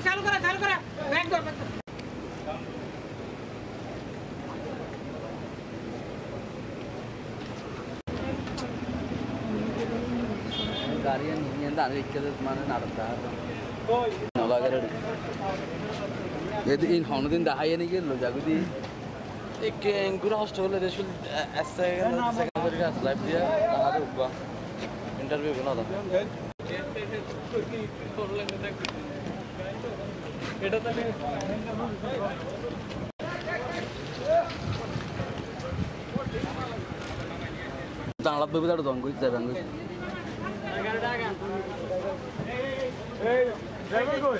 চালু করা ব্যাক কর गाड़ी नहीं अंदर इक्के माने नारदा नलागर ये इन होने दिन दहाई नहीं के लो जागो दी एक एंकुर हॉस्टल है रेशुल ऐसा सेकंड का लाइफ दिया कहाँ पे हुआ इंटरव्यू बना था এটা তো বাংলা বইটা দন কইতে যাবেন এই ড্রাইভার কই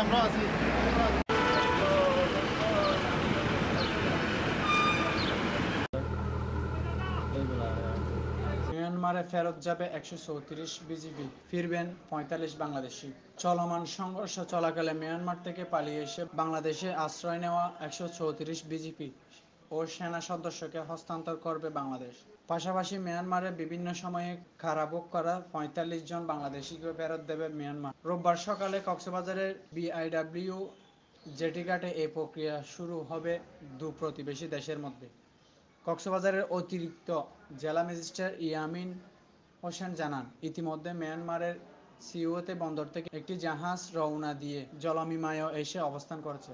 আমরা আছি মিয়ানমারে ফেরত যাবে 134 বিজিবি, ফিরবেন 45 বাংলাদেশি। চলমান সংঘর্ষ চলাকালে মিয়ানমার থেকে পালিয়ে এসে বাংলাদেশে আশ্রয় নেওয়া 134 বিজিবি ও সেনা সদস্যকে হস্তান্তর করবে বাংলাদেশ। পাশাপাশি মিয়ানমারে বিভিন্ন সময়ে কারাভোগ করা 45 জন বাংলাদেশিকে ফেরত দেবে মিয়ানমার। রোববার সকালে কক্সবাজারের বিআইডব্লিউ জেটিঘাটে এই প্রক্রিয়া শুরু হবে দু প্রতিবেশী দেশের মধ্যে। কক্সবাজারের অতিরিক্ত জেলা ম্যাজিস্ট্রেট ইয়ামিন হোসেন জানান, ইতিমধ্যে মিয়ানমারের সিউতে বন্দর থেকে একটি জাহাজ রওনা দিয়ে জলবিমানও এসে অবস্থান করেছে।